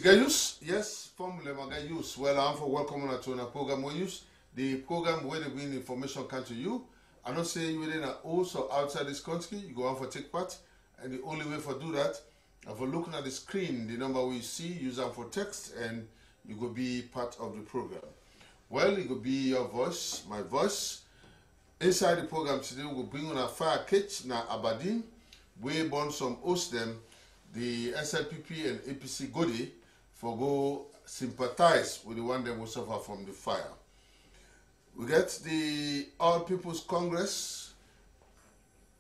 Gayus, yes, Formula Magayus. Well, I'm for welcome on to a program we use. The program where the win information come to you. I'm not saying within also outside this country, you go on for take part. And the only way for do that, for looking at the screen, the number we see, use them for text, and you will be part of the program. Well, it will be your voice, my voice. Inside the program today, we'll bring on a fire catch na Aberdeen. We born some host them, the SLPP and APC Godi, for go sympathize with the one that will suffer from the fire. We get the All People's Congress,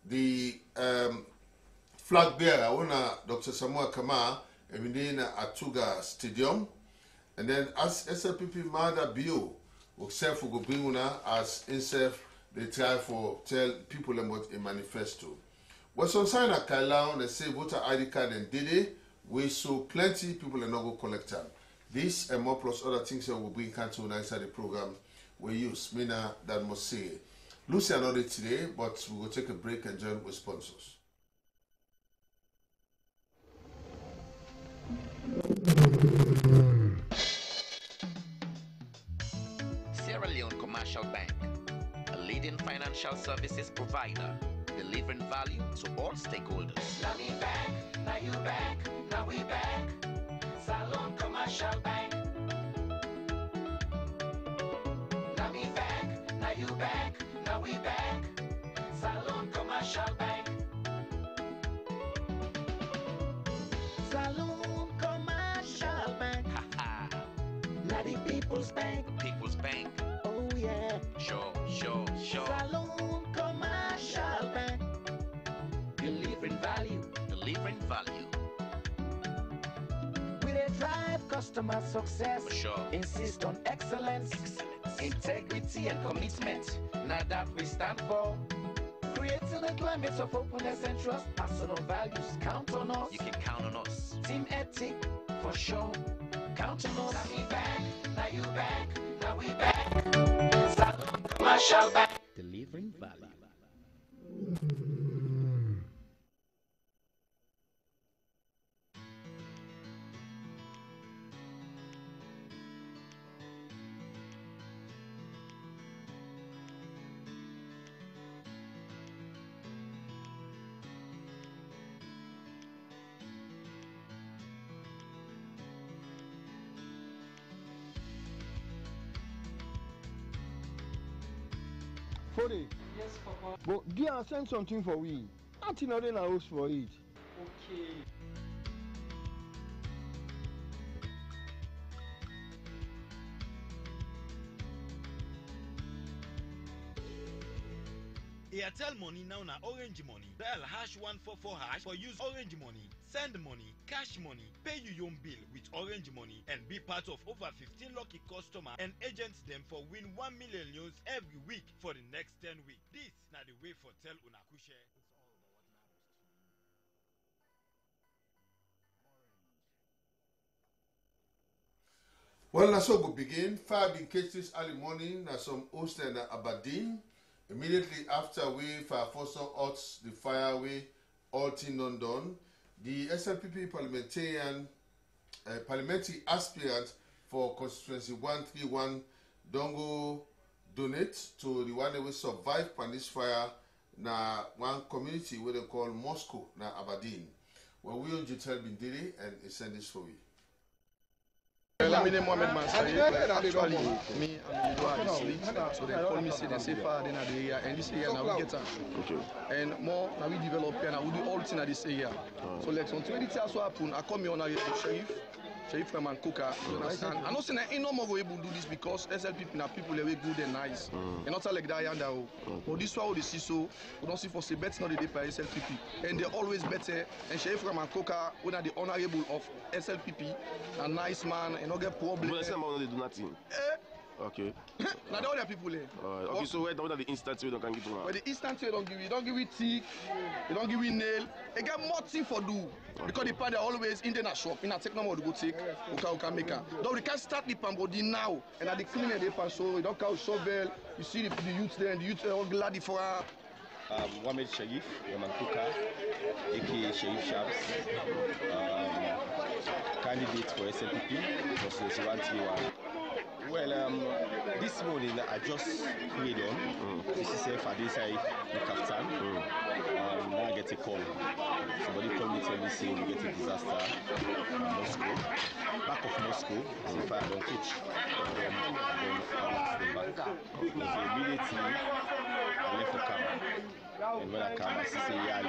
the flag bearer, Dr. Samuel Kamara, in Atuga Stadium. And then as SLPP Mada Bio, will self go bring una as inself they try for tell people about a manifesto. But some sign at Kailao, they say voter ID card and Dede, we so plenty people are not go collect them. This and more plus other things that will bring cancer inside the program we use. Mina that must say. Lucy another today, but we will take a break and join with sponsors. Sierra Leone Commercial Bank, a leading financial services provider, delivering value to all stakeholders. Now me back, now you back, now we back. Salon Commercial Bank. Now me back, now you back, now we back. Salon Commercial Bank. Salon Commercial Bank. Now the People's Bank. People's Bank. Oh yeah. Sure. Salon Commercial Bank. Delivering value. Delivering value. We dey drive customer success. For sure. Insist on excellence. Integrity and commitment. Now that we stand for. Creating a climate of openness and trust. Personal values. Count on us. You can count on us. Team ethic. For sure. Count on us. Now we back. Now you back. Now we back. Salon Commercial Bank. Delivering value. Fode. Yes, Papa. But do you send something for we? Nothing other than house for it. Okay. Airtel money now na Orange money. Dial #144# for use Orange money. Send money, cash money, pay you own bill with Orange money and be part of over 15 lucky customers and agents them for win 1 million news every week for the next 10 weeks. This na the way for tell Unakushe. Well, na so we begin. Fire been catch this early morning. Na some host and Aberdeen. Immediately after we fire force out the fire we all thing done. The SLPP parliamentary aspirant for constituency 131 don't go donate to the one that will survive from this fire. Na one community where they call Moscow, na Aberdeen. Well, we on Jitel Bindiri and he send this for you. My name is Mohamed Mansari. Actually, me and the are the street, so they call me say they say far in the area, and this area now we get okay. And more now we develop here, now we do all things in this area. So like some 20 years what happen, I come here on a Sheriff Freeman Coker, you understand? I'm not saying that no more able to do this because SLP are people are very good and nice. And not like that and that. But this one we see so we don't see for say better not the day by SLPP. And they're always better. And Sheriff Freeman Coker, one are the honorable of SLPP, a nice man and not get problem. But they do nothing. Okay. Now the other people there. Okay, so what are the instance we don't can give you now? But the instant you don't give you teeth, you don't give you nail. They get more thing for do. Because the pan they always in the shop, in a take no more to go take, okay, make her. Though we can start the pan body now, and at the cleaning they pan so you don't count shovel, you see the youth there, and the youth are all glad for her. Mohamed Sharif, Yaman Kuka, aka Sharif Shabs, candidate for SLPP, for 131. Well, this morning I just prayed on. This is Fadisai Kaftan. Now I get a call. Somebody called me tell me say we get a disaster in Moscow. Back of Moscow, say fire don't coach. Then I back. So immediately I left the camera. And when I come, I see that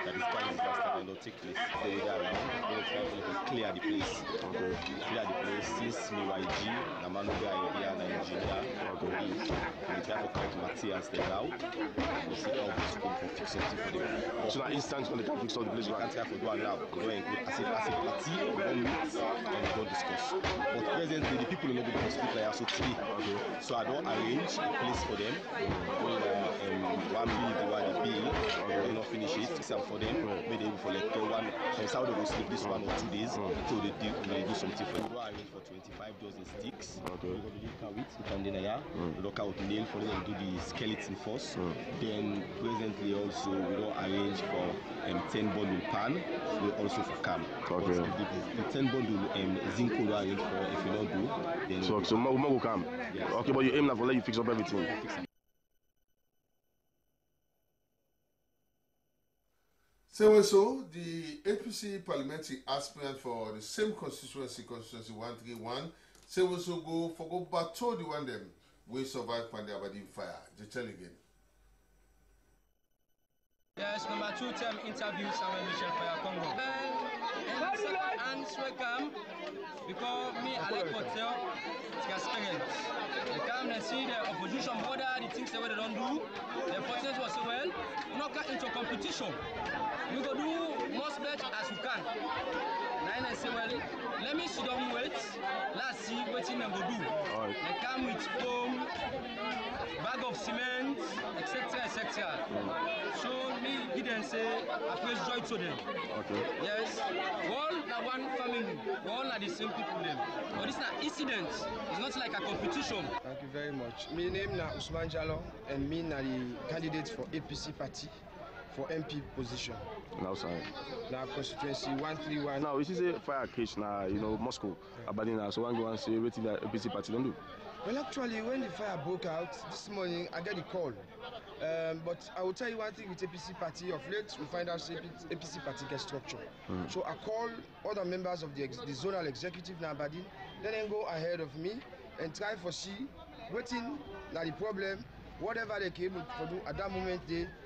this kind of disaster will not take place. They go around, they try to clear the place. Clear the place since me YG, Namanuga idea and engineer. We try to come to Matthias there now. We see how we come for fix something for them. So that instant when they can fix all the place, we can't try to do it now. We don't as a party, we don't meet and we don't discuss. But presently, the people in the hospital are so three. So I don't arrange a place for them. One bill, the bill, they not finish it, except for them, maybe for like one, and how they will sleep this 1 or 2 days, so they do something for them. We arrange for 25 dozen sticks, we're going to look at it, we can then look out nail for them, do the skeleton first, then presently also we don't arrange for 10 bundle pan, we also for cam. The 10 bundle zinc we arrange for, if you don't do, then... So more will come? Yes. Okay, but you aim now for let you fix up everything? So, the APC parliamentary aspirant for the same constituency 131, so go back to the one them we survive from the Aberdeen fire. Just tell again. Yes, number 2-term interview Samuel Michel Fire Congo. And welcome because me I like hotel it's experience. They come and see the opposition border, the things that they don't do. The forces was so well, not get into competition. We go do most much as we can. Then I say, well, let me sit down wait. Let's see what in them go do. They come with foam, bag of cement, etc., etc. So me didn't say I praise joy to them. Yes, all are one family, all are the same people them. But it's not incident. It's not like a competition. Thank you very much. My name is Usman Jallo, and me na the candidate for APC party for MP position. Now, sorry. Now, constituency 131. Now, this is a fire case now, you know, Moscow, Aberdeen. So, one go and say everything that APC party don't do. Well, actually, when the fire broke out this morning, I got a call. But I will tell you one thing with APC party. Of late, we find out APC party gets structure. So I call other members of the zonal executive in Aberdeen. Then they go ahead of me and try for see waiting now the problem. Whatever they came to do at that moment,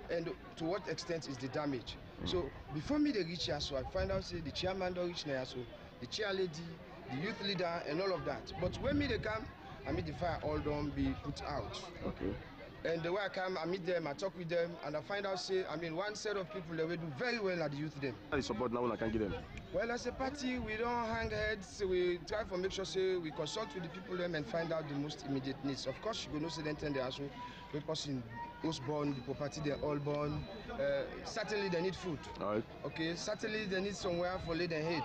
and to what extent is the damage. So before me they reach here, so I find out say the chairman don't reach there, so the chair lady, the youth leader, and all of that. But when me they come, I meet the fire all done be put out. And the way I come, I meet them, I talk with them, and I find out say, one set of people that will do very well at the youth them. How do you support now when I can get them? Well, as a party, we don't hang heads. We try to make sure say we consult with the people them and find out the most immediate needs. Of course, you go no say then they also we person who's born, the property they're all born. Certainly they need food. Okay, certainly they need somewhere for lay their head.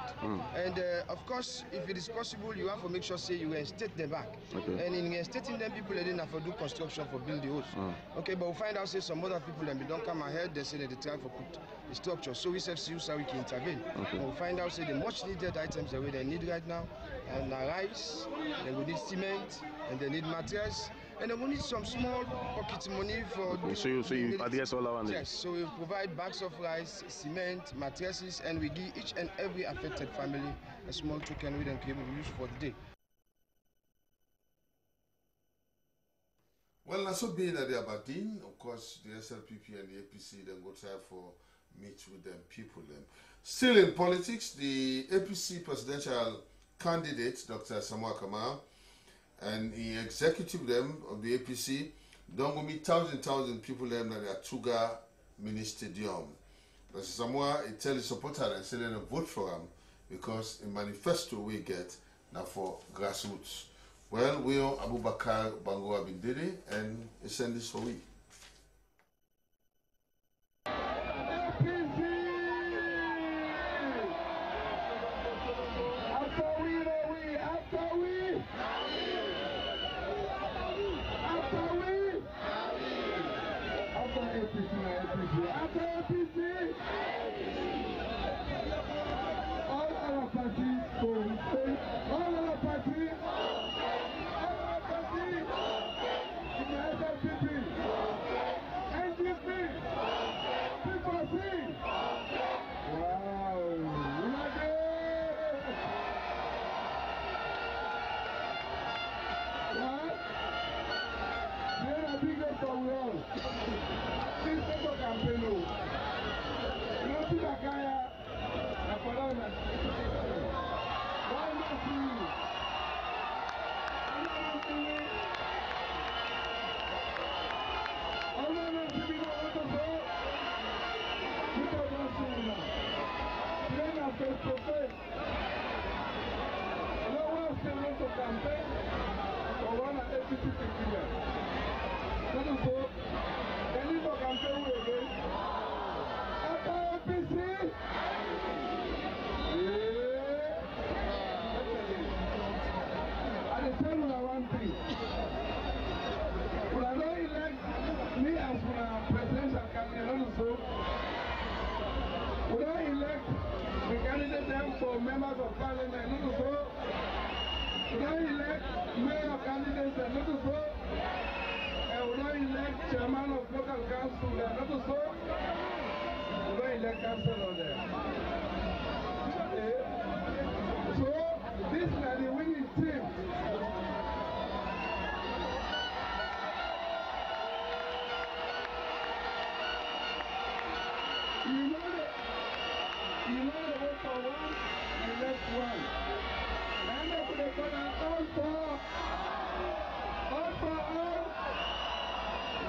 And of course, if it is possible, you have to make sure say you reinstate them back. And in reinstating them, people they didn't have to do construction for build the house. Okay, but we find out say some other people them they don't come ahead. They say that they try for put the structure. So we have see how we can intervene. And we find out say the much needed items that we they need right now, and rice, then we need cement, and they need materials, and they will need some small pocket money for. Okay, so you address all around it. Yes, so we provide bags of rice, cement, mattresses, and we give each and every affected family a small token we can use for the day. Well, also being at the Aberdeen, of course, the SLPP and the APC then go try for meet with them people. Then. Still in politics, the APC presidential candidate, Dr. Samoa Kamara, and the executive them of the APC don't go meet thousand people them at the Atuga Mini Stadium. Dr. Samoa, he tell his supporters and say they don't vote for him because the manifesto we get now for grassroots. Well, we are Abubakar Bango Abindiri and he send this for we. Members of Parliament, look so. We don't elect mayor candidates, look so. And we don't elect chairman of local council, look so. We don't elect councillor there. So this is the winning team. You know the vote for one. Elect one. And that's what they're going to all for all.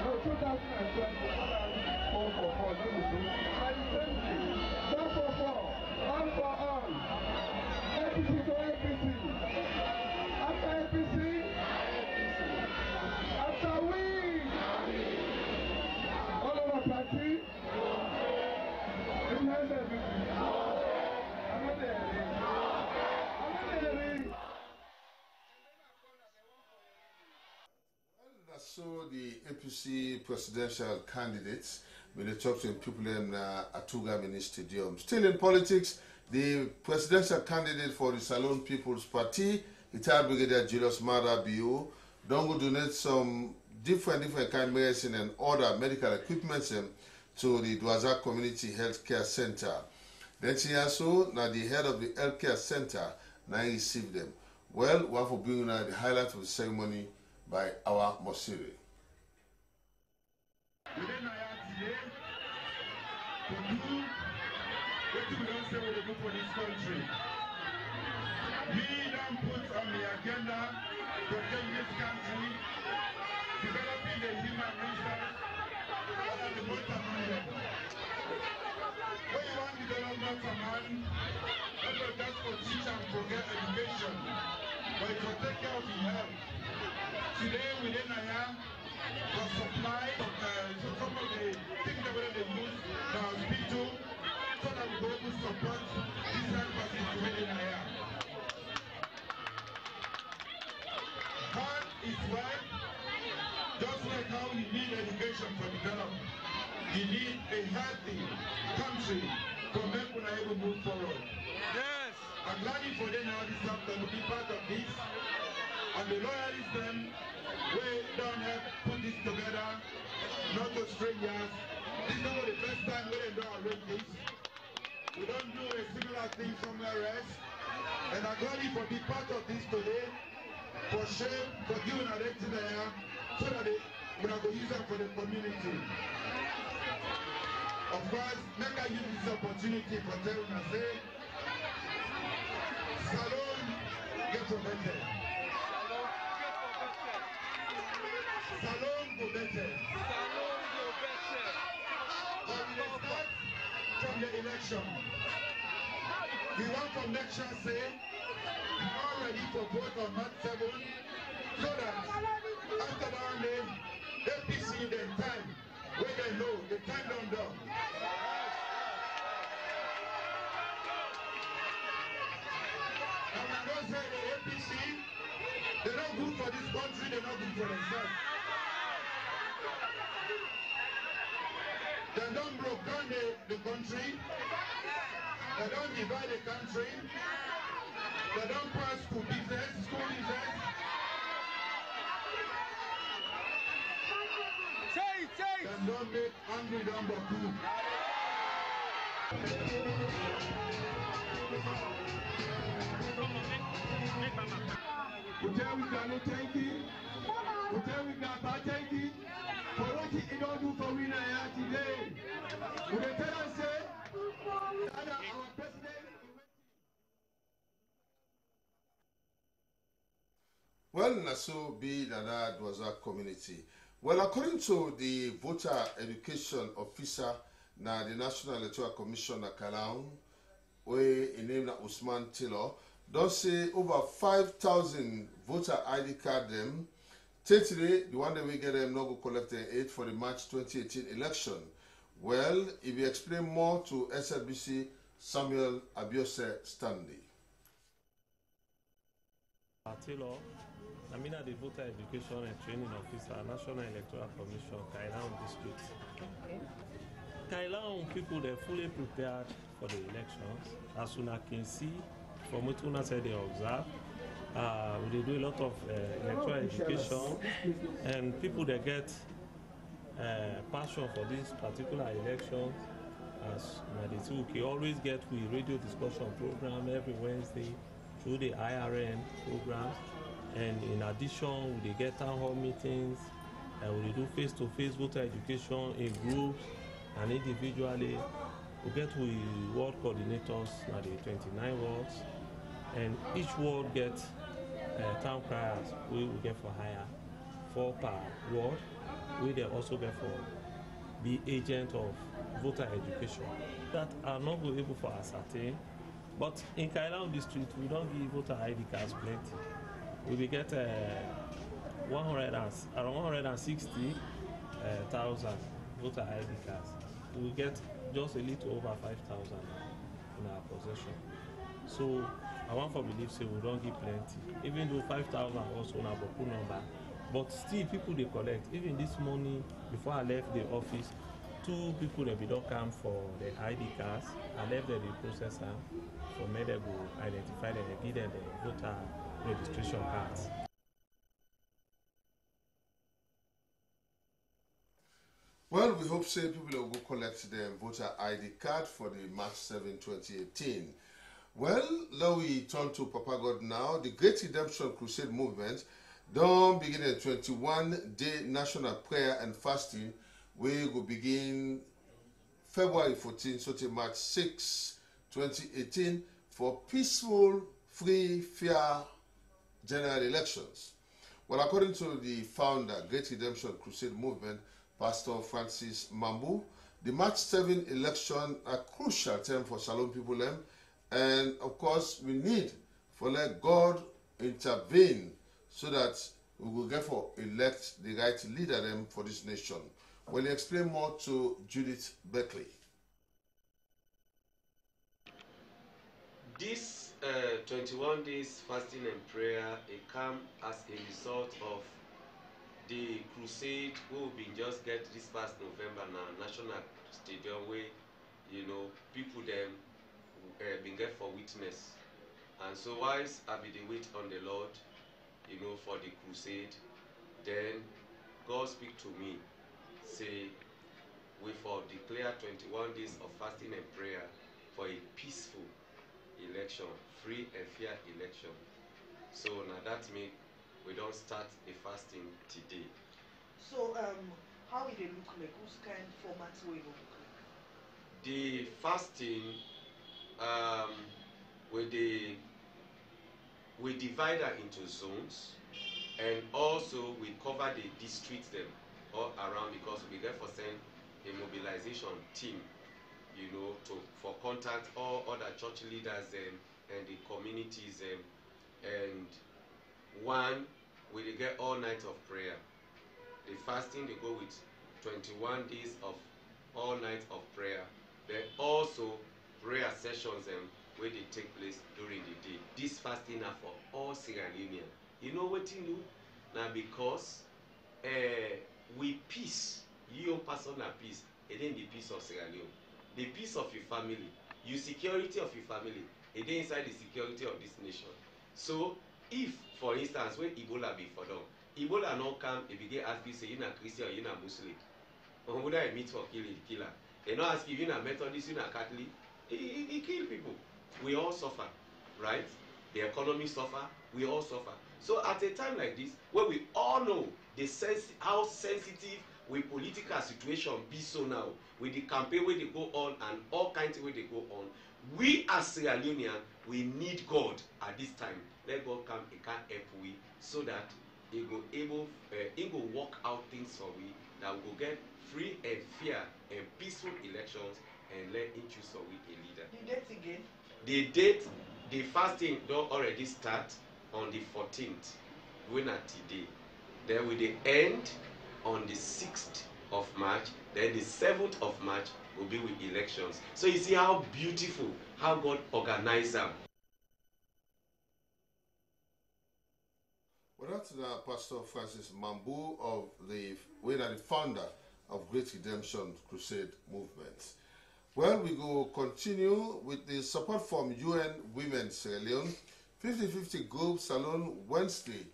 No, 2020, all for four. That is it. And the same thing. All for four. All for all. APC to APC. After APC. After we. All of our party. It has everything. So the APC presidential candidates when they talk to people in Atuga Mini Stadium. Still in politics, the presidential candidate for the Salone People's Party, retired Brigadier Julius Mada BO, don't go donate some different kind of medicine and other medical equipment to the Dwaza Community Healthcare Center. Then she also, now the head of the healthcare center, now received them. Well, we have to bring the highlight of the ceremony by our Mosiri. We don't put on the agenda to take this country, developing the human resource at the bottom line. When you want development for man, not just for teach and forget education, but to take care of the health. Today within Naya, for supply of some of the things that they use in our hospital, so that we go to support this health facility within Naya. Health is wealth, just like how you need education for development. You need a healthy country to make Unaibu move forward. Yes. I'm glad for them now this afternoon to be part of this. And the loyalists them, we don't help put this together, not to strangers. This is not the first time we don't arrange this. We don't do a similar thing somewhere else. And I'm glad for being part of this today. For shame, for giving a leg to there, so that we are going to use them for the community. Of course, make I use this opportunity for telling us, say, Salon get protected. Salon go better. But we start from the election. We want from next year say, we are ready for vote on March 7, so that after that day, APC the time, where they know, the time don't done. And we don't say the APC, they're not good for this country, they're not good for themselves. They don't broke down the country, they don't divide the country, they don't pass school business. They don't make angry number two. We tell we got no thank you. We tell we got bad thank you. For what he don't do for we now today. We tell us say, our president. Well, Naso B. Dada Dwaza community. Well, according to the voter education officer na the National Electoral Commission na Kalau, where name na Usman Taylor, don't say over 5,000 voter ID card them. Today, the one that we get them not go collect the 8 for the March 2018 election. Well, if you explain more to SLBC, Samuel Abiose Stanley. Taylor, I'm the voter education and training officer, National Electoral Commission, Kailaon District. Kailaon people, they're fully prepared for the elections. As soon as I can see, from what Una said they observe, we do a lot of electoral education, and people that get passion for this particular election, as Madisuki always get we radio discussion program every Wednesday through the IRN programs, and in addition we get town hall meetings, and we do face-to-face voter education in groups and individually. We get we ward coordinators at the 29 wards, and each ward get town criers we will get for hire 4 per ward. We they also get for be agent of voter education that are not able for ascertain. But in Kailaon district, we don't give voter ID cards plenty. We will get around 160,000 voter ID cards. We will get just a little over 5,000 in our possession. So I want to believe say we don't give plenty. Even though 5,000 also na boku number, but still people they collect. Even this morning before I left the office, 2 people that we don't come for the ID cards. I left the processor for me to identify them and give them the voter registration cards. Well, we hope say people will go collect their voter ID card for the March 7, 2018. Well, now we turn to Papa God now. The Great Redemption Crusade movement don't begin a 21-day national prayer and fasting. We will begin February 14, so to March 6, 2018 for peaceful, free, fair general elections. Well, according to the founder, Great Redemption Crusade movement, Pastor Francis Mambu, the March 7 election are crucial time for Salon people, and of course we need for let God intervene so that we will get for elect the right leader them for this nation. Will you explain more to Judith Beckley? This 21 days fasting and prayer, it come as a result of the crusade we will be just get this past November now, National Stadium where, you know, people them been get for witness. And so whilst I be the wait on the Lord, you know, for the crusade. Then God speak to me, say, we for declare 21 days of fasting and prayer for a peaceful election, free and fair election. So now that means we don't start the fasting today. So how will they look like? Whose kind of format will it look like? The fasting, we divide that into zones, and also we cover the districts them all around, because we therefore send a mobilization team, you know, for contact all other church leaders and the communities, and one we get all night of prayer. The fasting they go with 21 days of all night of prayer. Then also prayer sessions where they take place during the day. This fasting are for all Sierra Leonean. You know what you do? Now because we peace, your personal peace, and then the peace of Sierra Leone. The peace of your family, your security of your family, and then inside the security of this nation. So if, for instance, when Ebola be for them, Ebola not come, if you get asked you say you're not Christian or you're not Muslim, or would I meet for killing the killer? They not ask if you're not Methodist, you're not Catholic. He kill people. We all suffer, right? The economy suffer, we all suffer. So at a time like this, where we all know how sensitive we political situation be so now, with the campaign where they go on and all kinds of way they go on, we as Sierra Leonean, we need God at this time. Let God come and can help we, so that he go work out things for we, that we go get free and fair and peaceful elections, and let him choose for we a leader. The date again? The date, the fasting don't already start on the 14th, when at today. Then we the end on the 6th of March, then the 7th of March will be with elections. So you see how beautiful, how God organized them. Well, that's Pastor Francis Mambu, of the founder of Great Redemption Crusade Movement. Well, we go continue with the support from UN Women Sierra Leone. 50-50 Group Salon Wednesday,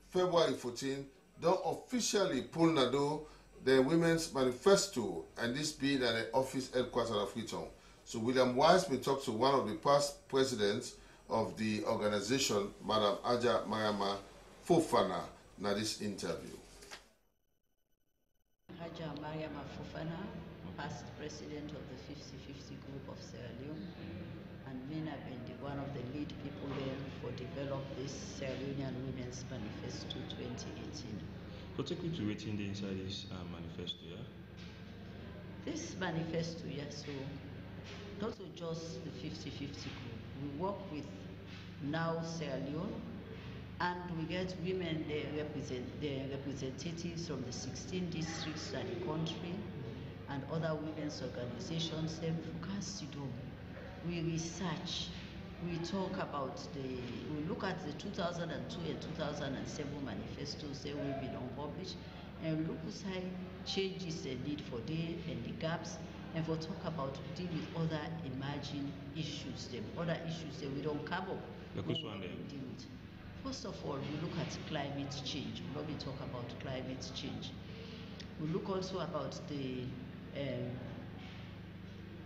February 14, don't officially pull Nado the Women's Manifesto, and this being at the office headquarters of Freetown. So William Wise will talk to one of the past presidents of the organization, Madam Aja Mariama Fofana, in this interview. Aja Mariama Fofana, past president of the 50-50 Group of Sierra Leone, and me have been one of the lead people there for develop this Sierra Leonean Women's Manifesto 2018. So take me to waiting the inside this manifesto, yeah? This manifesto, yeah, so not so just the 50-50 group. We work with now Sierra Leone, and we get women, they represent the representatives from the 16 districts in the country, and other women's organizations. They focus to do. We research, we talk about we look at the 2002 and 2007 manifestos that will be unpublished, and look at changes they need for them and the gaps, and for talk about deal with other emerging issues, other issues that we don't come up. Which one then? First of all, we look at climate change. We will talk about climate change. We look also about the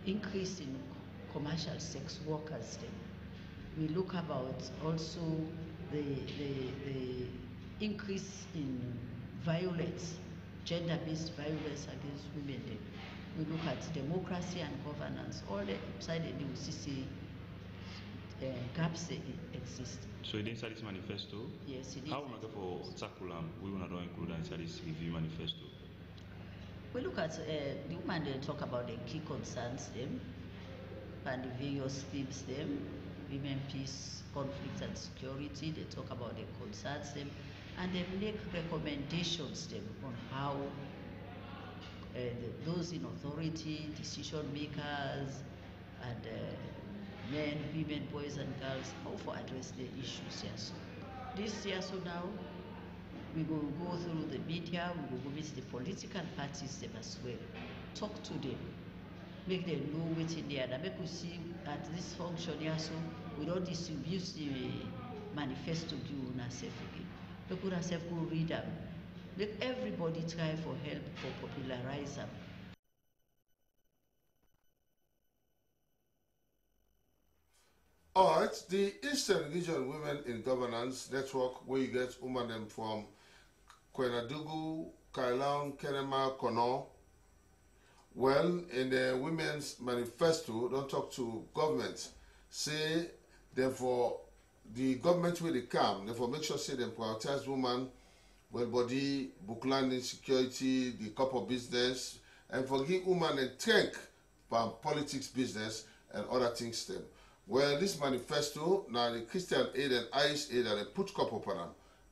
increase in commercial sex workers. We look about also the increase in violence, gender-based violence against women. We look at democracy and governance. All the side we see gaps exist. So inside this manifesto? Yes, it is. How we go for tackle we want to include inside this review manifesto? We look at the women, they talk about the key concerns them and the various themes them, women, peace, conflict and security. They talk about the concerns them, and they make recommendations them on how those in authority, decision makers, and men, women, boys and girls, how to address the issues here. So this year, so now we will go through the media, we will go visit the political parties them as well, talk to them, make them know what's in there, and make we see at this function here, so we don't distribute manifesto give una sef again. Make una sef go read am. Make everybody try for help for popularize am. All right, the Eastern Region Women in Governance Network, where you get women from Kwenadugu, Kailan, Kenema, Kono. Well, in the Women's Manifesto, don't talk to government. Say, therefore, the government will come. Therefore, make sure say them prioritize women, well body, book landing, security, the corporate business, and forgive women and tank from politics, business, and other things them. Well, this manifesto, now the Christian Aid and Irish Aid, and they put couple upon them.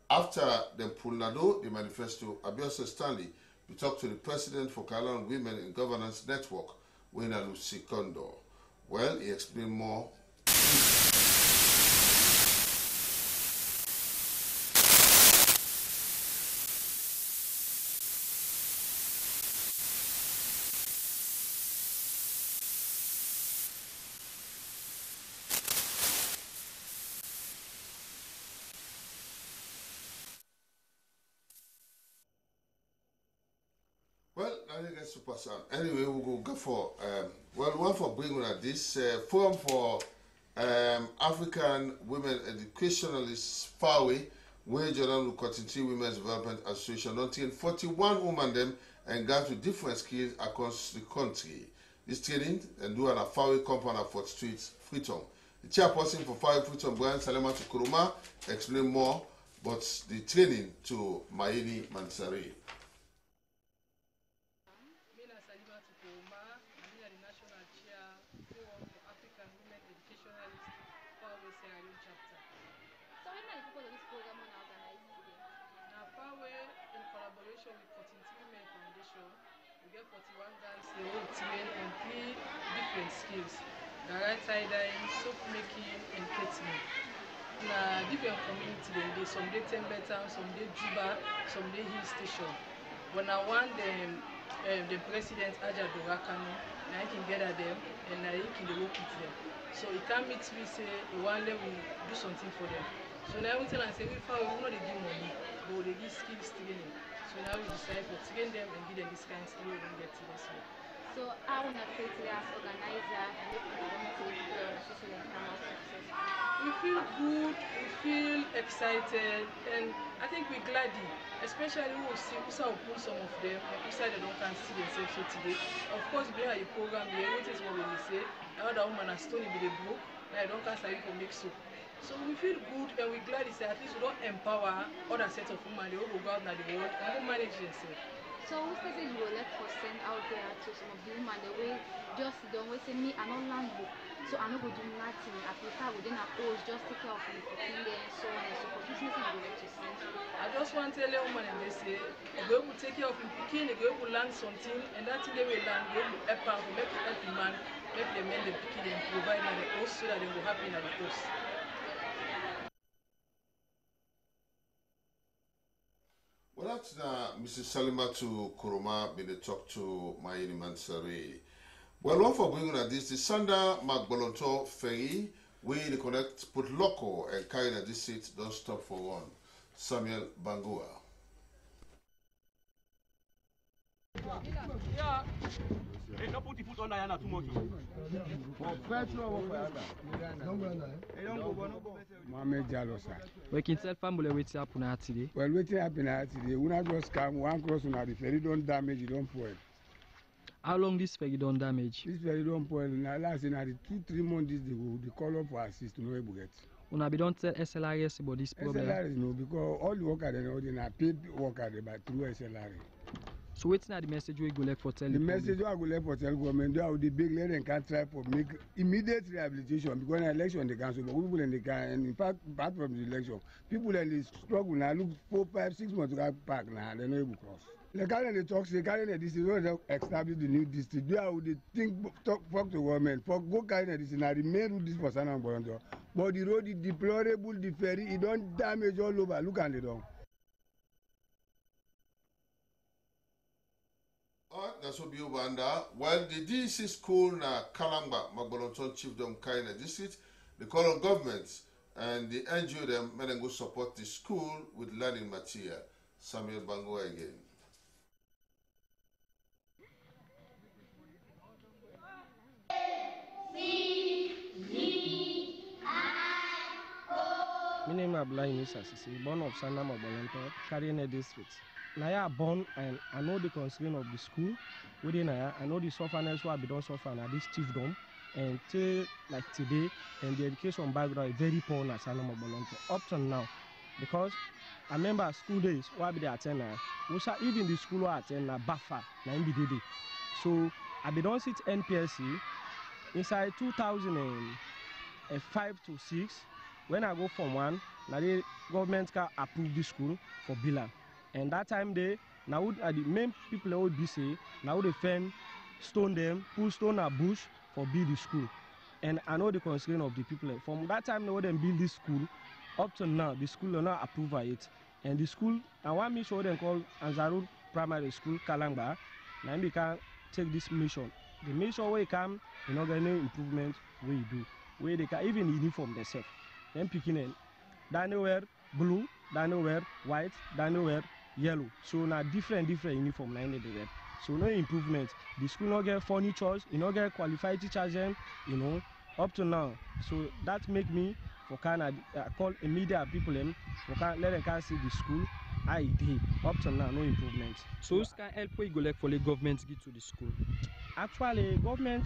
After them pull the manifesto, Abiose Stanley, we talked to the president for Kailan Women in Governance Network, Wena Lucy Kondo. Well, he explained more. Well, I think that's super sound. Anyway, we'll go for, one for bringing at this forum for African Women Educationalists far away, where Jordan will continue Women's Development Association until 41 women them and got to different skills across the country. This training and do an Fawe compound at Fort Street, Freetown. The chairperson for Fawe Freetown, Brian Salema Kuruma, explain more about the training to Mayeni Mansari. They will train on 3 different skills. The right tie dyeing, soap making, and catering. Different community, some day Tembetan, some day Juba, some day Hill Station. When I want the president Aja Dorakano, I can gather them and I can work with them. So it can't meet me say one day we do something for them. So now we tell and say we know they give money, but they give skills training. So now we decide to train them and give them this kind of skill and get to this way. So how would I feel today as organizer and we feel good, we feel excited, and I think we're glad, especially we will see some of them, and inside they don't can see themselves so today. Of course, we have a program here, which is what we say. Now that woman has stone with the book, and I don't can say we can make soup. So we feel good and we're glad to say at least we don't empower other sets of women, they will go out in the world and will manage themselves. So who's message you will let for send out there to some of the women the way just don't wait say me I don't land book. So I don't go do nothing. I prefer within a post, just take care of the cooking there and so on and so forth. This message you will let to send. I just want to tell a woman and they say they go to take care of the cooking, they go to learn something, and that thing they will learn, they will help out, make it help the man, make the men the picking and provide at the post so that they will happy at the post. Well, that's Mrs. Salimatu Kuruma been talk to Mayeni Mansari. Well, one for bringing at this, the Sanda Magbolonto Ferry, we connect put loco and carrying at this seat, don't stop for one. Samuel Bangua. Yeah. Hey, don't put the foot on Diana too much. Mohamed Jallo, sir. We can tell family what's happening today. Well, what's happening today? We not just come, one cross on the ferry, don't damage, you don't spoil. How long this ferry don't damage? This ferry don't spoil. Now, last in the 2-3 months, they call up for assist to know able get. Una be don't tell SLRS about this problem. SLRS no, because all the workers they know they paid workers by through SLRS. So what's now the message we go like for tell the message we go like for tell government how the big lady can try for make immediate rehabilitation because in election they cancel but people in the can and in fact apart from the election people in the struggle now look 4, 5, 6 months to get back now they no able cross. The current they talk say current this is when they establish the new district where would they think talk to government for go current this now the main route this for Sanam Boronto but the road is deplorable the ferry it don't damage all over look at it down. That's what you wonder. While the DEC school na Kalamba, Magbolonton Chiefdom Kaina district, the call on government and the NGO them may then go support the school with learning material. Samuel Bango again. My name is Abdullahi Musa Sisi, born of Sandam Obolonto, Kariene district. Naya born and I know the constraint of the school within Naya. I know the sufferness where I don't suffer and this chiefdom. And till like today, and the education background is very poor in Sandam Obolonto up to now. Because I remember school days where I be attend even the school I attend na Bafa na MBDD. So I be don't sit NPSC inside 2005 to 6. When I go from one, now the government can approve the school for Bila. And that time they now the main people that would be say now they fend stone them, pull stone a bush for build the school. And I know the constraint of the people. From that time they would then build this school up to now the school will not approve it. And the school I want me show them called Anzarud Primary School Kalangba. Now we can take this mission. The mission where you come, you know, get no improvement where you do. Where they can even uniform themselves. Then picking in. They wear blue, they wear white, they wear yellow. So now different uniform line they wear. So no improvement. The school not get furniture, you not get qualified teachers then, you know, up to now. So that make me for Canada call a media people them for can let them can see the school. I did up to now no improvement. So who can help where you go like for the government to get to the school? Actually government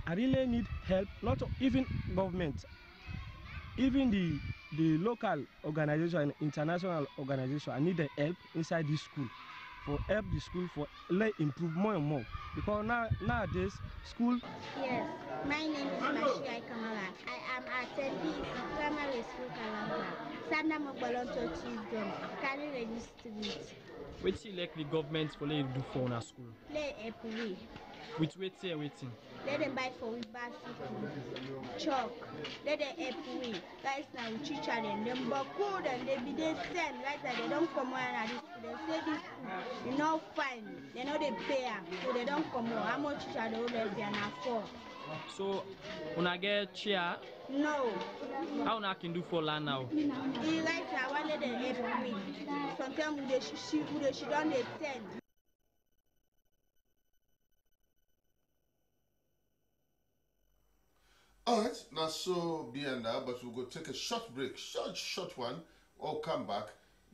I really need help, not even government. Even the local organization and international organization, I need the help inside this school for help the school for let improve more and more because nowadays school. Yes, my name is Mashia Kamala. I am attending primary school Kalamba, Sandam Obolonto Chiefdom, Kari District. What you like the government for let you do for our school? Let help we. With waiting. Let them buy for we bicycle, chalk. Let them help we. Guys now we teach them. Them but good and they be they send like that they don't come on at this school. They say this school you know fine. They know they pay so they don't come on. How much teacher they will pay and afford. So when I get chair. No. How I can do for land now? He like I want let them help me. Sometimes they should don't they send. Alright, now so beyond that, but we'll go take a short break, short one, or come back.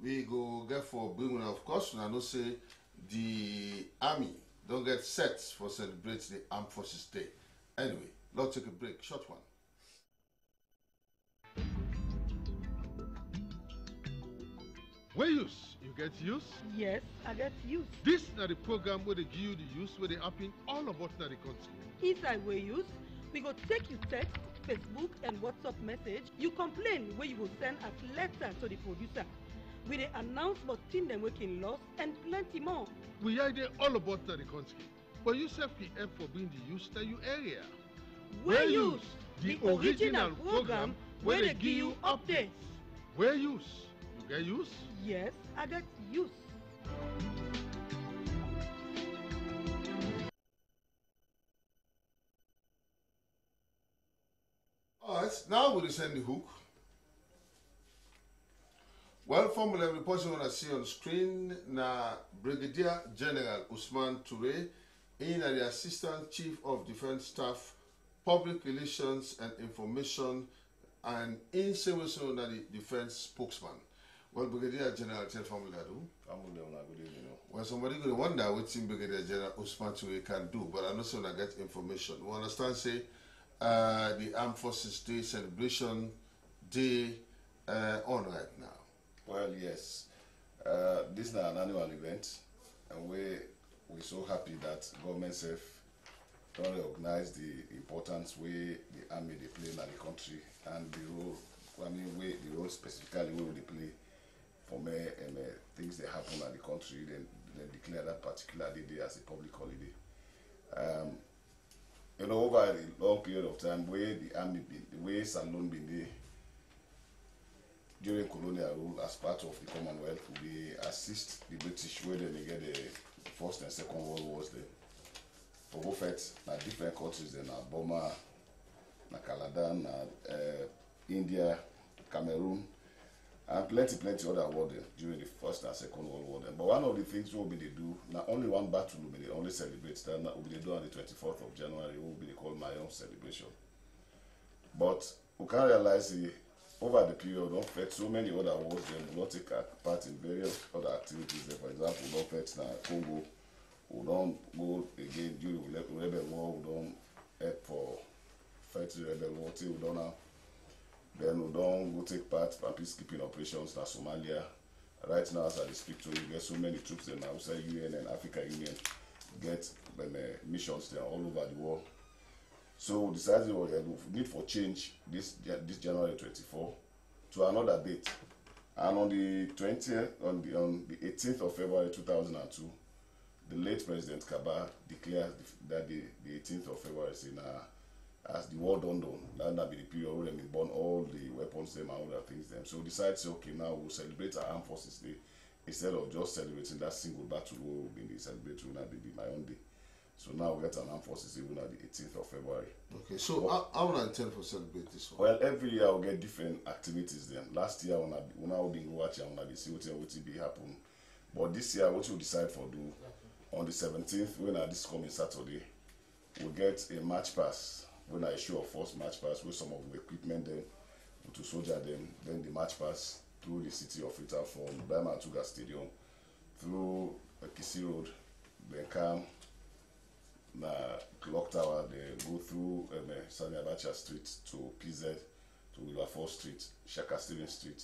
We go get for bringing, of course, and I know say the army don't get set for celebrate the Armed Forces Day. Anyway, let's take a break, short one. Where use? You get use? Yes, I get use. This is the program where they give you the use, where they happen all about the country. Inside where use, we go take you text, Facebook and WhatsApp message. You complain where you will send as letter to the producer. We dey announce about things them working loss and plenty more. We are there all about the country. But you self help for being the use that you area. Where use? The original program where they give you updates. Where use? You get use? Yes, I get use. Alright, now we'll send the hook. Well, formula report you want to see on screen na Brigadier General Usman Toure in the Assistant Chief of Defense Staff, Public Relations and Information, and in Seweso na the Defense Spokesman. Well, Brigadier General, tell formula do. Well, somebody going to wonder what Brigadier General Usman Toure can do, but I know so I get information. We understand say the Armed Forces Day celebration day on right now. Well, yes. This is an annual event, and we're so happy that government self don't recognize the importance way the army they play in the country and the role. I mean, the role specifically where they play for me things that happen in the country. Then declare that particular day as a public holiday. You know, over a long period of time, where the army been, the way Salon been there during colonial rule as part of the Commonwealth, we assist the British where they get the First and Second World Wars there. For both different countries, then Burma, Caladan, India, Cameroon, and plenty other war them during the First and Second World War them. But one of the things what we they do, now only one battle will be they only celebrate, that will be they do on the 24th of January, will be they call Mayon celebration. But we can realize over the period, don't fight so many other wars, then will not take part in various other activities. For example, we don't fight now Congo, we don't go again during the rebel war, we don't help for fighting rebel war till we don't now. Then we don't go take part in peacekeeping operations in Somalia. Right now, as I speak to you, get so many troops in outside UN and Africa Union get missions there all over the world. So we decided we need for change this January 24 to another date. And on the 20th, on the 18th of February 2002, the late President Kaba declared that the 18th of February saying, as the war done, that be the period where they burn all the weapons them and all the things them. So we decided, say, okay, now we'll celebrate our Armed Forces Day instead of just celebrating that single battle where we've been celebrating that be my own day. So now we get an Armed Forces even at the 18th of February. Okay, so how will I intend for celebrate this one? Well, every year we'll get different activities then. Last year when I didn't watch and when I see what will be happen. But this year what we decide for do on the 17th, when this coming Saturday, we'll get a match pass. When I show a first match pass with some of the equipment then to soldier them, then the match pass through the city of Freetown from Brahma Tuga Stadium, through Kisi Road, then come Clock Tower, they go through Sani Abacha Street to PZ, to Wilberforce Street, Shaka Stevens Street.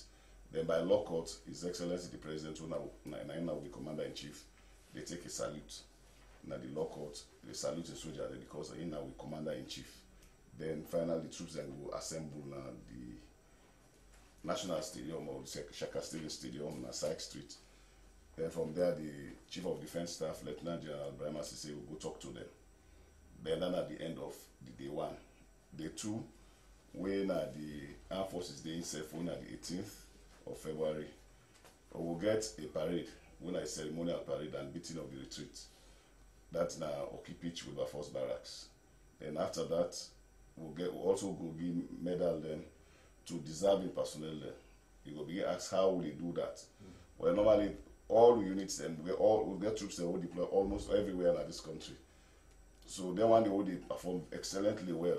Then by Lockout, His Excellency the President, who now will be Commander-in-Chief, they take a salute. Now the Lockout, they salute the soldier because he now will Commander-in-Chief. Then finally the troops then will assemble now the National Stadium or the Shaka Stevens Stadium on Syke Street. Then from there, the Chief of Defense Staff, Lieutenant General Brahma Sise, will go talk to them. Then at the end of the day one. Day two, when the Armed Forces Day itself, when at the 18th of February, we'll get a parade, when a ceremonial parade and beating of the retreat. That's now Okipich Wilberforce Barracks. Then after that, we'll also go give medal then to deserving personnel then. You will be asked how will they do that? Well, normally all units and we get troops that will deploy almost everywhere in this country. So then when they perform excellently well,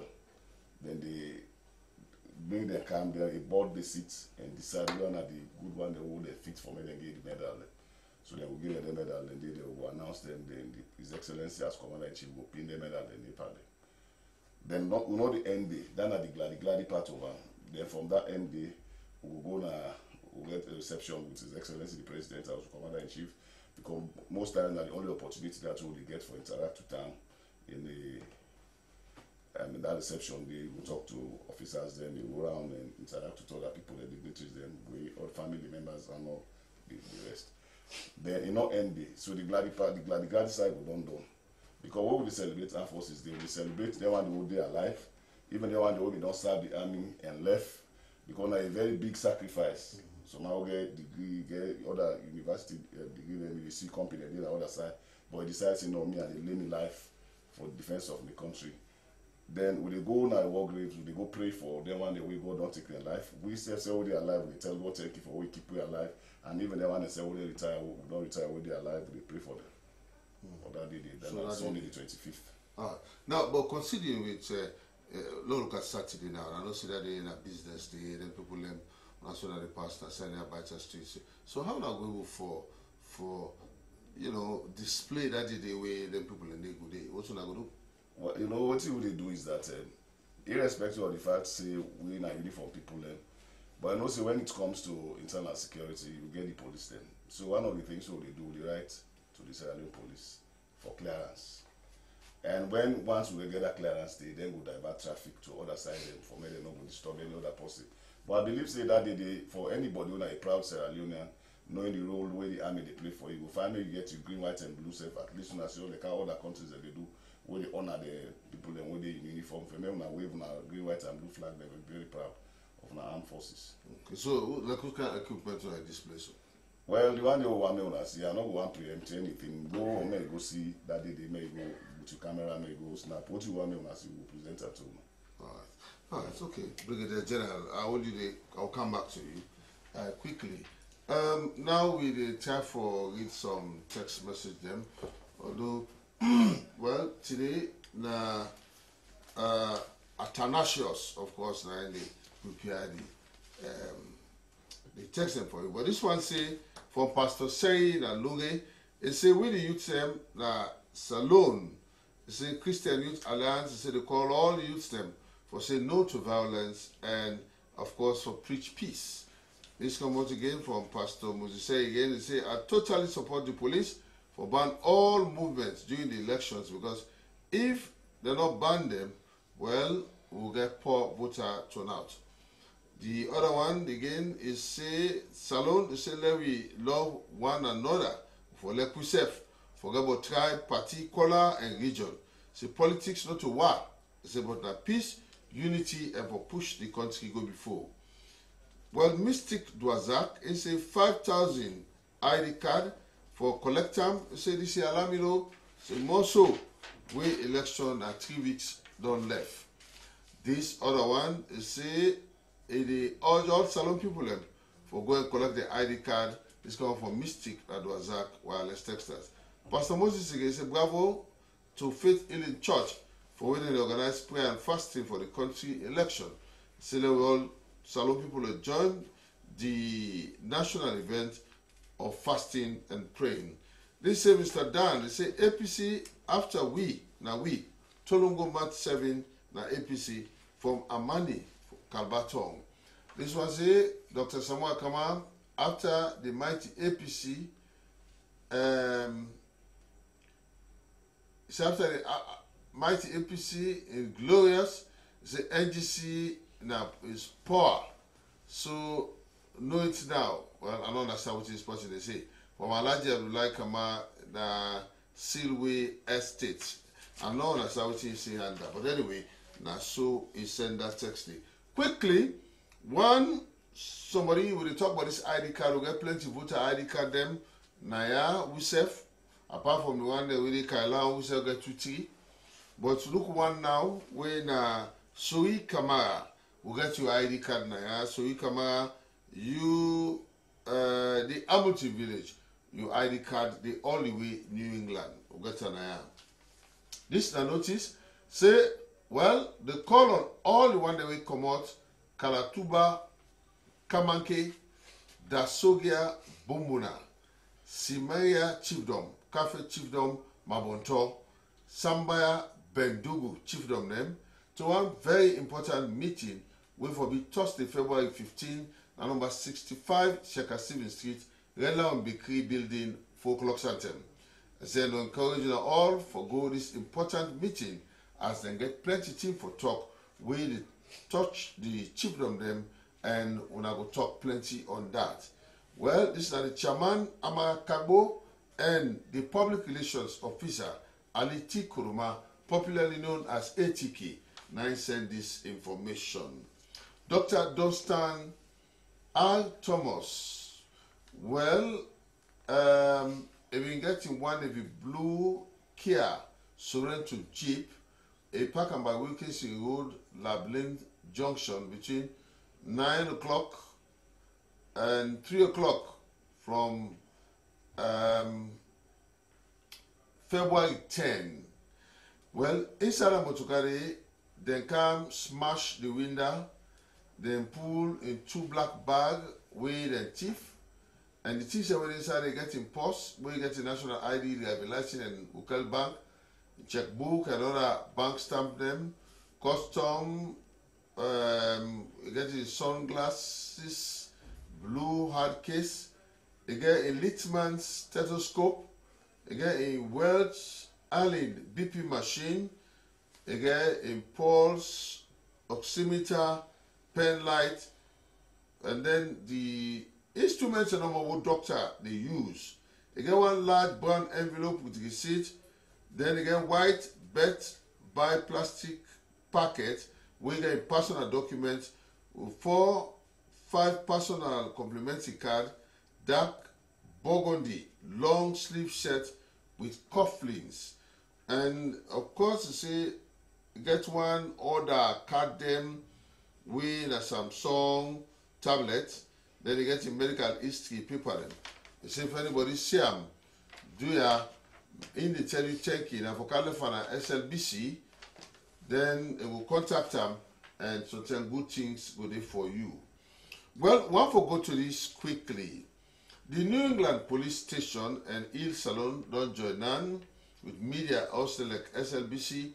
then they bring their camp there, they board the seats and decide one are the good one they will fit for me and get the medal. So they will give them the medal and they will announce them. Then His Excellency as Commander-in-Chief will pin the medal and they pay them. Then we know the end day. Then at the gladi part over. Then from that end day, we'll get a reception with His Excellency the President as Commander-in-Chief, because most times that's the only opportunity that we get for interact with them in that reception. They will talk to officers, then they go around and interact with other people, the dignitaries, then all family members and all the rest. Then in no end day, so the gladi side will don't do. Because what will we celebrate Armed Forces Day? We celebrate the one who they alive, even the one who don't serve the army and left, because it's a very big sacrifice. So now get degree, get other university degree, then we see company on the other side. But he decides, you know, me and they lay me life for the defense of the country. Then when they go now war graves, they go pray for them when they will go don't take their life. We say oh they are alive, we tell God thank you for we keep you alive. And even then when they say oh they retire, we don't retire when they are alive, they pray for them. For that day, then so that's only the 25th. Now, but considering with look at Saturday now, I don't see that they in a business day, then people them that's what the pastor Sani Abacha Street. So how now go for you know display that the way then people in the good day? What's not go do? Well, you know what you really do is that irrespective of the fact say we in a uniform people then, but you know say when it comes to internal security, you get the police then. So one of the things what they do, they write to the Sierra Leone police for clearance. And once we get that clearance, they then go divert traffic to other side and for me they not go disturb any other person. But I believe say that day for anybody who is a proud Sierra Leonean, knowing the role where the army they play for you, finally you get your green, white and blue self, at least when I see all the other countries that they do, where they honor the people and where they in uniform. For me when I wave on a green, white and blue flag, they were very proud of our armed forces. Okay, so like what kind of equipment are display so? Well, the one you want me when I see, I don't want to preempt anything. Go may go see that day, they may go with your camera, may go snap. What you want me when I see, we'll present that to me. Alright. Oh, it's okay. Brigadier General, I'll come back to you quickly. Now we try for read some text message them. Although, well, today, Athanasius, of course, now they prepare the text them for you. But this one say, from Pastor Seri and Luge, it say, we the youth them, Salone, it say, Christian Youth Alliance, it say, they call all the youths them for say no to violence and, of course, for preach peace. This comes out again from Pastor Moses again. He say, I totally support the police for ban all movements during the elections because if they not ban them, well, we'll get poor voter turnout. The other one again is say, Salon, they say, let we love one another for let we self, forget about tribe, party, color, and region. Say politics not to war. Say about that peace, unity, and for push the country go before. Well, Mystic Dwazak, he say 5,000 ID card for collect them. He say this year Alamilo, say more so, we election at 3 weeks done left. This other one, he say, the all salon people them for go and collect the ID card. This coming from Mystic Dwazak Wireless Textiles. Pastor Moses again say bravo to Faith Healing Church for when they organize prayer and fasting for the country election. Say they all Salon people will join the national event of fasting and praying. They say, Mr. Dan, they say APC after we, Tolongo Mat 7, na APC from Amani, Kalbatong. This was say, Dr. Samuel Kama, after the mighty APC, after the mighty APC in Glorious, the NGC now is poor. So know it now. Well, I don't understand what this person they say. From Alaji Abdullah Kama na Silway Estate. I don't understand what he's saying under. But anyway, now so he send that text. Quickly, somebody will talk about this ID card, we get plenty voter ID card them. Naya, Usef, apart from the one that we Kaila, Usef get 2 3. But look one now, when Sui Kamara will get your ID card now. Sui Kamara, you, the Hamilton Village, your ID card, the only way New England will get an now. This na notice, say, well, the call on all the one that will come out, Kalatuba, Kamanke, Dasogia, Bumbuna, Simaya Chiefdom, Cafe Chiefdom, Mabonto, Sambaya, Bendugu Chiefdom name, to one very important meeting will for be Thursday, February 15, at number 65, Sheka 7th Street, Rela on Bikri Building, 4 o'clock Santem. I said, encourage you all for go this important meeting as they get plenty team for talk, we touch the chiefdom them and we go talk plenty on that. Well, this is the chairman Amakabo and the public relations officer Ali T. Kuruma, popularly known as ATK. Now send this information. Dr. Dostan Al Thomas. Well, I've been getting one of the blue Kia Sorento Jeep, a park and by Wilkinson Road, Lablin Junction between 9 o'clock and 3 o'clock from February 10. Well, inside the motorcar, then come smash the window, then pull in 2 black bags, weighed and thief. And the thieves are inside, they get in purse, where you get a national ID, they have a license and Ukel Bank, checkbook, and other bank stamp them, custom, you get the sunglasses, blue hard case, you get a Littmann stethoscope, you get a Welch Allen BP machine, you get a pulse oximeter, pen light, and then the instruments and number what doctor they use. You get one large brown envelope with receipt, then you get white bet by plastic packet where you get personal documents, 5 personal complimentary card, dark burgundy, long sleeve shirt with cufflinks. And of course you say you get one order card them we in a Samsung tablet, then you get a medical history paper them. You see if anybody see them, do ya in the tell you check in and for California SLBC, then it will contact them and certain good things go there for you. Well, one for go to this quickly. The New England Police Station and Il Salon don't join on with media also like SLBC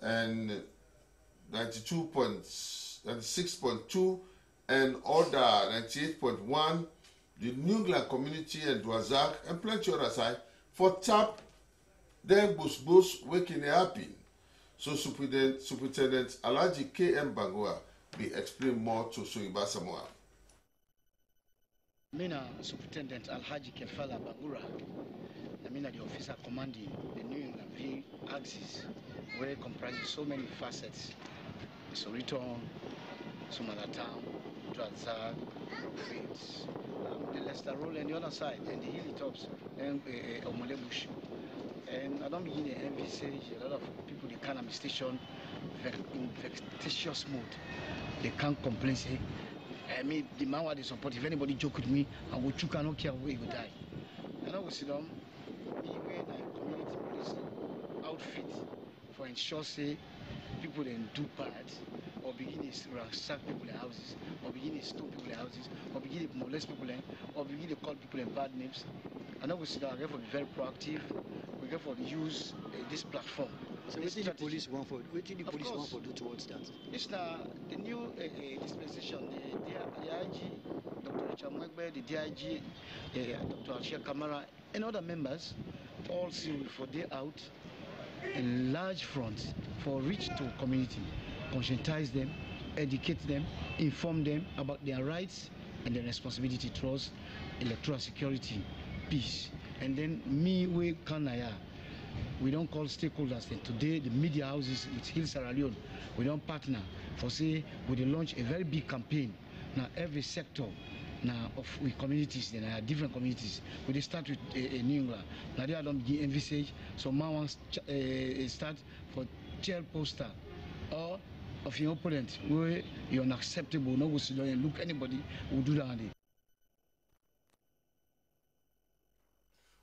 and 96.2 and Order 98.1, the New England Community and Dwazak and plenty other side for tap then bus waking happen. So Superintendent Alhaji K.M. Bangura will explain more to Soyiba Samoa. Mina Superintendent Alhaji Kefala Bangura, the officer commanding the New England Ville axis, where it comprises so many facets. Sorito, Sumanatown, Dwazak, Queens, the Leicester Road and the other side, and the hilly tops, and Omolebush. And I don't begin to envisage a lot of people, they can't be stationed in vexatious mood. They can't complain, say, the man what they support, if anybody joke with me, I will choke and not care where you die. And I will sit down, me wear a community police outfit for ensure, say, people then do bad, or begin to ransack people in houses, or begin to steal people in houses, or begin to molest people, or begin to call people in bad names. And I will sit down, I have to be very proactive. We have to use this platform. So what did the police want for? What did the police want for do towards that? It's the new dispensation. The IG, Dr. Richard Mwegbe, the DIG, Dr. Ashia Kamara, and other members all sealed for day out in large fronts for reach to community, conscientize them, educate them, inform them about their rights and their responsibility towards electoral security, peace. And then we Kanaya, we don't call stakeholders. And today the media houses with Hill Sierra Leone, we don't partner for say we launch a very big campaign. Now every sector now of we communities, then are different communities. We start with New England. Now they don't envisage. So man wants start for chair poster or of your opponent where you're unacceptable. No go sit down and look anybody who do that.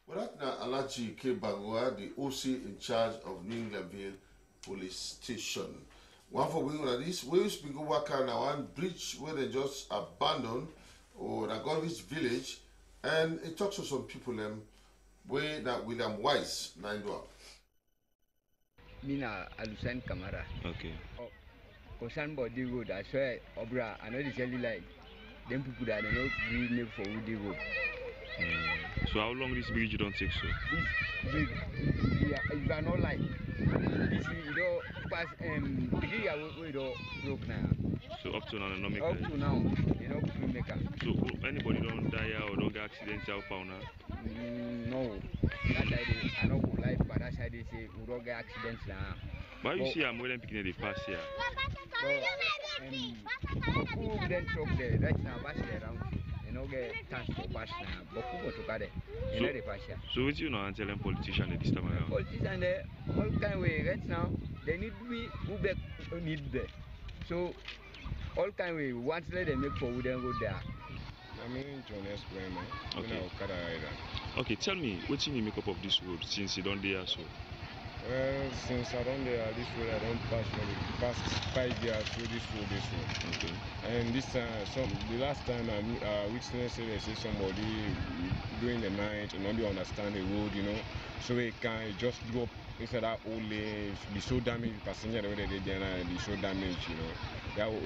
Well, that's now Alhaji K. Bangura, the OC in charge of New England Ville Police Station. One for we like this, we used to go work on one bridge where they just abandoned or Nagorvich village, and it talks to some people where that William Wise, Naindwa. Mina Alusan Kamara. Okay. Concern body road, I swear, Obra, I know it's really like them people that they know we live for Woody Road. So how long this bridge don't take so? This bridge, you are not like this, you know, past we don't broke now. So up to now, no make up to now, you know, we make up. So anybody don't die or don't get accidental pound now? No, that side I don't go life, but that side they say we don't get accidents now. Why you see I'm waiting picking the pass here? Who then truck there right now, pass around. No get chance to pass now, but who to carry? You know the pass here. So what you know and telling politicians this time around? Politicians they all kind of way right now. They need we who need there. So all kind of way. Once they make forward, then go there. I mean, John S. Graham. Okay. Okay, tell me, what's in the makeup of this road since you don't there so? Well, since I don't there this road, I don't pass for the past 5 years through this road. Okay. And this time, the last time I witnessed they say somebody during the night and not understand the road, you know, so it can just drop inside that old lane, be so damaged, passenger the way they did and be so damaged, you know.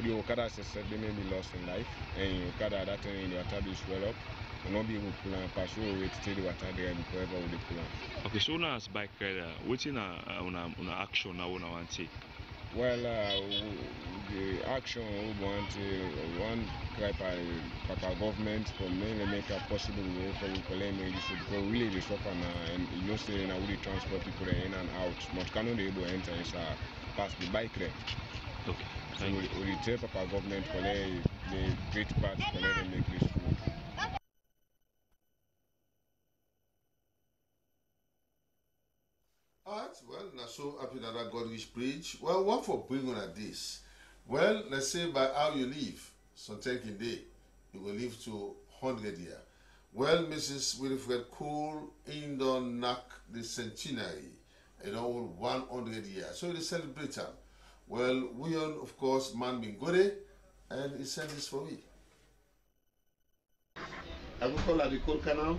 The Okada said they may be lost in life, and Okada that time in the water be swell up. And not be able to pull and pass you wait till the water there before ever will pull on. Okay, so now as bike rider, what's in a action now when I want to take? Well, the action we want one try by government for mainly make a possible way for we collect medicine because really the suffer now and you know say now we transport people in and out, but cannot be able to enter inside past the bike there. Okay. So we tell Papa government collect the great part collect and make this food. Alright, well, now so happy that I got this bridge. Well, what for bringing at this? Well, let's say by how you live, so taking day, you will live to 100 years. Well, Mrs. Wilfred Cole in the knock the centenary, and all 100 years. So they celebrate them. Well, we on, of course, man being good, and he sent this for me. I will call the Cole Canal.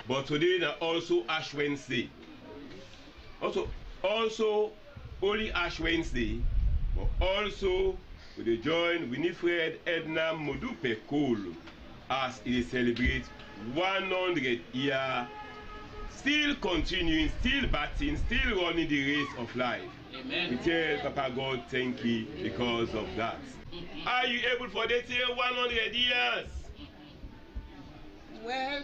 But today is also Ash Wednesday. Also Holy Ash Wednesday, but also we join Winifred Edna Modupe Cole as he celebrates 100 years, still continuing, still batting, still running the race of life. Amen. We tell Papa God thank you because of that. Are you able for that year 100 years? Well,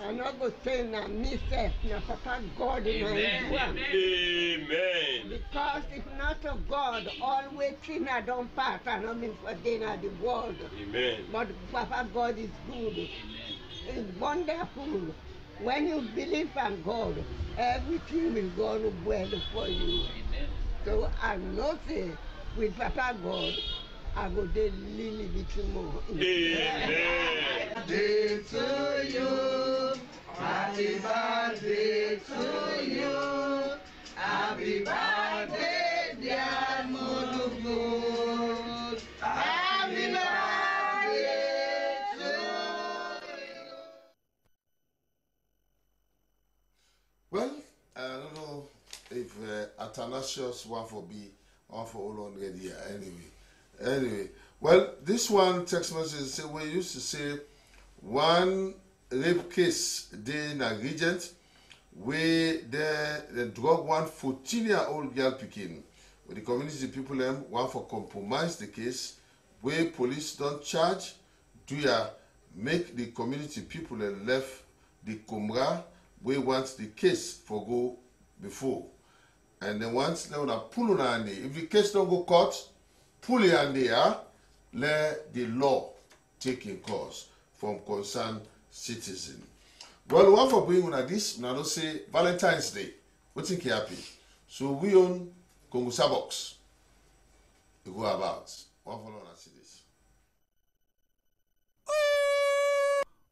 I'm not going to say na myself, na Papa God in Amen. Amen. Because if not of God, all waiting I don't pass, I don't mean for dinner the world. Amen. But Papa God is good. Amen. It's wonderful. When you believe in God, everything will go well for you. Amen. So I know say with Papa God, I go there little bit more. Amen. Day to you, happy birthday to you, happy birthday, dear Modupe, happy birthday to you. Well, I don't know if Athanasius one for B, one for all 100 years. Anyway, well, this one text message say we used to say one rape case in a regent where they drug one 14-year-old girl picking. With the community people want for compromise the case where police don't charge, do ya make the community people left the Kumra we want the case for go before. And then once they wanna pull on if the case don't go court, pull it on there, let the law take in course from concerned citizen. Well, one for bringing on this, now don't say Valentine's Day. What think you happy? So we on Kongusa box. We go about. One for on see this.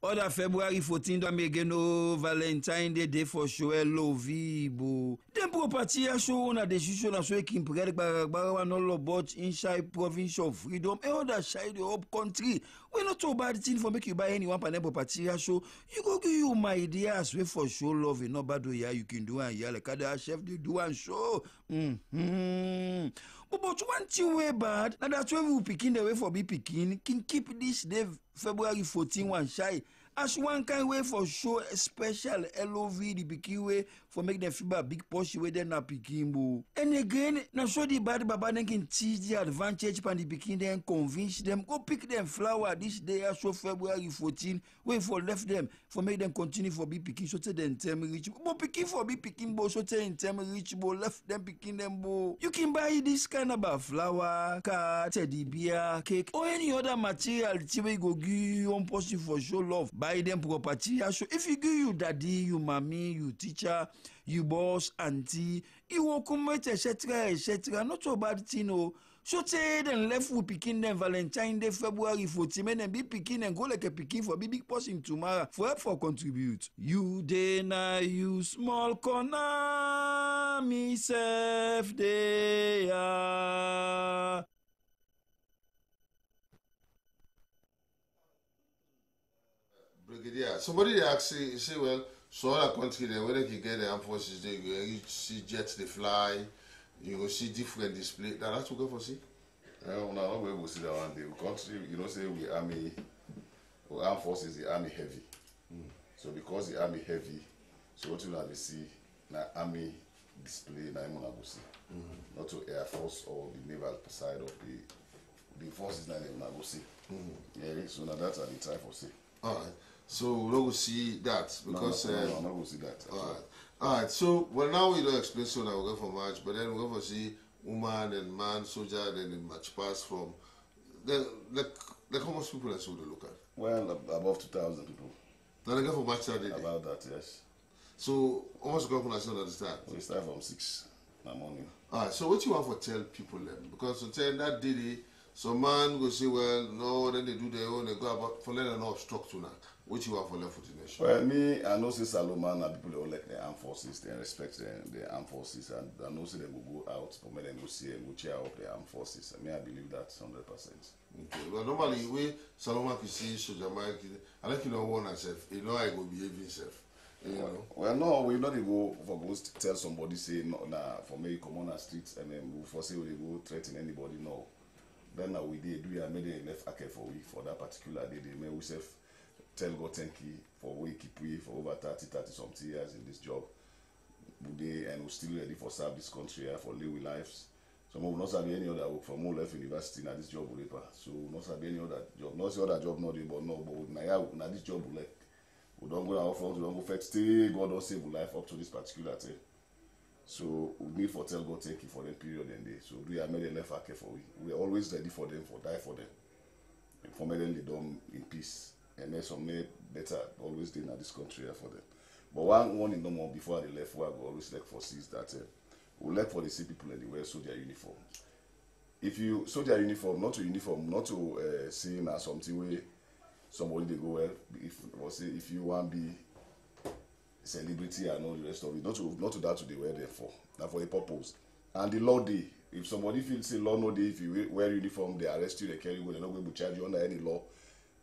Other February 14th, Megeno Valentine Day for show Lovibo. Then property show on a decision as we can predict no about inside province of freedom and other side of country. We not too bad thing for make you buy anyone per property show. You go give you my ideas way for show love no bad way you can do and yeah like other chef they do and show. But one thing way bad, now that's why we picking the way for be picking can keep this day February 14 one shy. As one kind way for show a special LOV the picking way for make them feel big push way then na picking bo. And again, now show the bad baba then can teach the advantage pan the picking then convince them go pick them flower this day as so February 14 way for left them for make them continue for be picking so tell them term reach. But picking for be picking bo so tell in term reach bo left them picking them bo. You can buy this kind of flower, car, teddy bear, cake or any other material we go give you on person for show love. Buy them property. So if you give you daddy, you mommy, you teacher, you boss, auntie, you will come etc. Not so bad thing no. So say then left with picking them Valentine Day February 14 and be picking and go like a picking for big person tomorrow for help for contribute. You day na you small corner me self day. Brigadier, somebody they ask say well, so other country there where they can get the armed forces there, you see jets they fly, you go see different display. That's what we go for see. No, we will see that one day. Country, you know, say we army, armed forces the army heavy. So because the army heavy, so what you have to see, na army display na go see. Not to Air Force or the naval side of the forces na go see. Yeah, so now that's what they try for see. All right. So we don't see that because no, not go see that. All right. So well now we don't explain so now we go for march, but then we go for see woman and man soldier then the march pass from the how much people that's what they look at. Well, above 2,000 people. Now they go for match Saturday. About that, yes. So almost go from at the start. We start from 6 in the morning. Alright, so what you want to tell people then? Because to tell that day, some man go say, well, no, then they do their own, they go about for letting no obstruct now. What you want for left for the nation? Well, me, I know say Salomon and people they all like the armed forces, they respect the armed forces, and I know say they will go out, but me then go see and go cheer up the armed forces. I believe that 100%. Okay. Well, normally, we Salomon can see Soldier Mike, I like you know one myself, you know I go behave himself. You know? Well, no, we not go for go tell somebody say no, nah, for me come on the streets and then we for say we go threaten anybody. No, then now we did do made enough okay for we for that particular day. They may we self tell God thank you for we keep we for over 30 something years in this job. We and we still ready for serve this country for live with lives. Some will not have any other work from more left university now this job will paper. So not have any other job. Not the other job not but no, but now this job will like. We don't go out front, we don't go first. Stay, God don't save life up to this particular thing. So we need for tell God thank you for them period and day. So we are made a left for we. We are always ready for them, for die for them. And for me then they done in peace. And then some made better always did in this country for them. But one in no more before they left, we go always like for sees that we like for the see people and they wear soldier uniform. If you soldier uniform, not to see now something where somebody they go well if you want to be celebrity and all the rest of it, not to that to they wear there for. Now for a purpose. And the law day, if somebody feels say law no day, if you wear uniform, they arrest you, they carry you, they're not going to charge you under any law.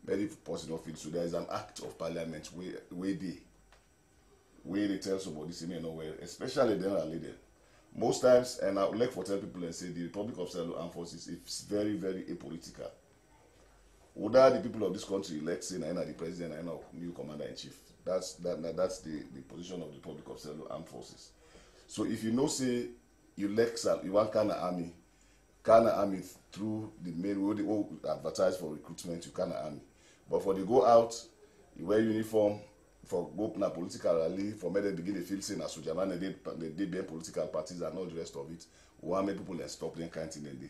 Many person don't feel so. There is an act of parliament where they tell somebody say me no wear, especially then and later. Most times, and I would like to tell people and say the Republic of Sierra Leone Armed Forces is very, very apolitical. Whether the people of this country elect say Naina the president, Naina new commander-in-chief. That's the position of the Republic of Sierra Leone Armed Forces. So if you know say you elect you want Kana Army through the main way they advertise for recruitment, you Kana Army. But for they go out, you wear uniform for go na political rally, for me they begin to feel say na Sojaman they be political parties and all the rest of it. We want make people then stop them kind of thing then.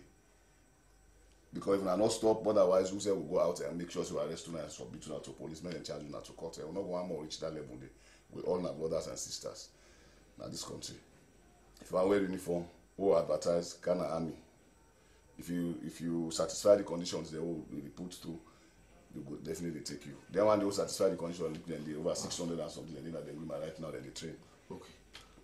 Because if we are not stop, otherwise we say we go out and make sure we arrest you and submit you to policemen and charge you to court. We will not go more reach that level with all our brothers and sisters in this country. If you wear uniform, we advertise Kana Army. If you satisfy the conditions they will be put through, they will definitely take you. Then when they will satisfy the conditions, then they over 600 and something, and then they will right now then they train. Okay.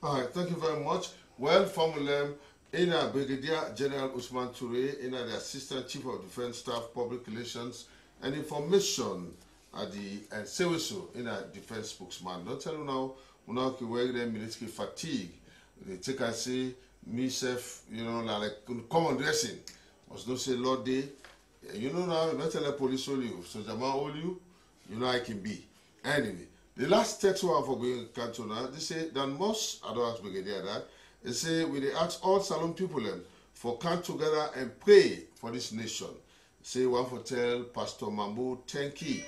All right, thank you very much. Well, Formula Ina Brigadier General Usman Toure, Ina the Assistant Chief of Defense Staff, Public Relations and Information at the Seweso, Ina Defense Spokesman. Don't tell you now, we wear the military fatigue. They take and say, myself, like common dressing. Must not say Lord Day. You know now, you tell the police all you, so Jama all you, I can be. Anyway, the last text one for going to now, they say that most, I don't ask Brigadier that, they say we ask all Salon people for come together and pray for this nation. Say one for tell Pastor Mambo thank you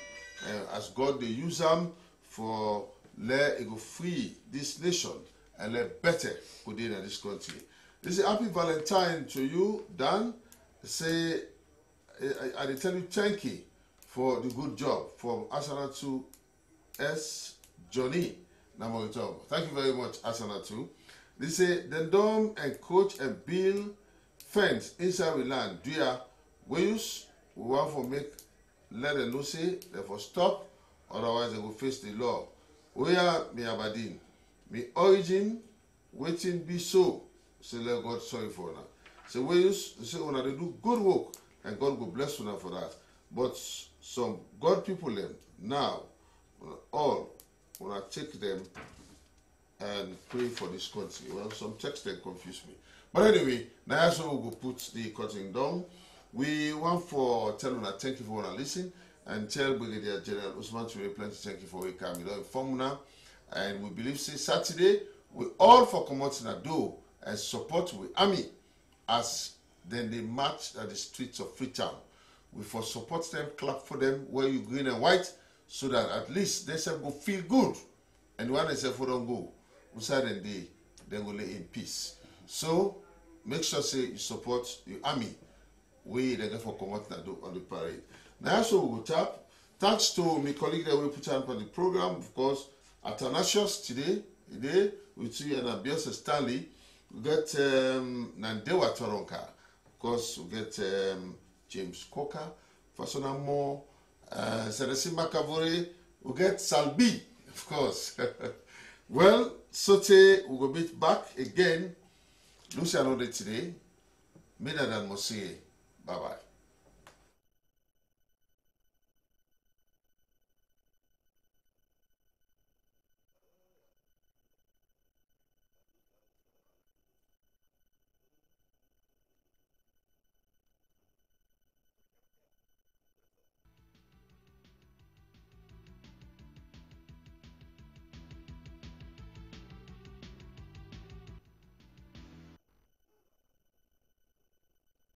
as God they use them for let it go free this nation and let better go in this country. They say happy Valentine to you, Dan. They say I tell you thank you for the good job from Asanatu S. Johnny Namoritov. Thank you very much, Asanatu. They say the dome and coach and build fence inside we land. Do ya we want for make let them know say they for stop, otherwise they will face the law. We are me Abadin. Me origin waiting be so. Say let God sorry for now. So we say when they do good work and God will bless you for that. But some God people now all when I take them and pray for this country. Well, some text then confuse me. But anyway, now so we go put the cutting down. We want for telling that thank you for wanna listen and tell Brigadier General Usman Toure plenty thank you for we come. Inform now. And we believe say Saturday we all for commoting a door and support with army as then they march at the streets of Freetown. We for support them, clap for them, wear you green and white, so that at least they say go feel good. And when they say for don't go, we say then go lay in peace. So make sure say you support your army. We then go for commoting a door on the parade. Now so we go tap Thanks to my colleague that will put on for the program. Of course, Athanasius today we see Anabios Stanley. We get Nandewa Toronka. Of course, we get James Coker, Fasona Moore, Seresi Makavore. We get Salbi, of course. Well, Sote, we will meet back again. Luciano today. Mina than Mosie. Bye-bye.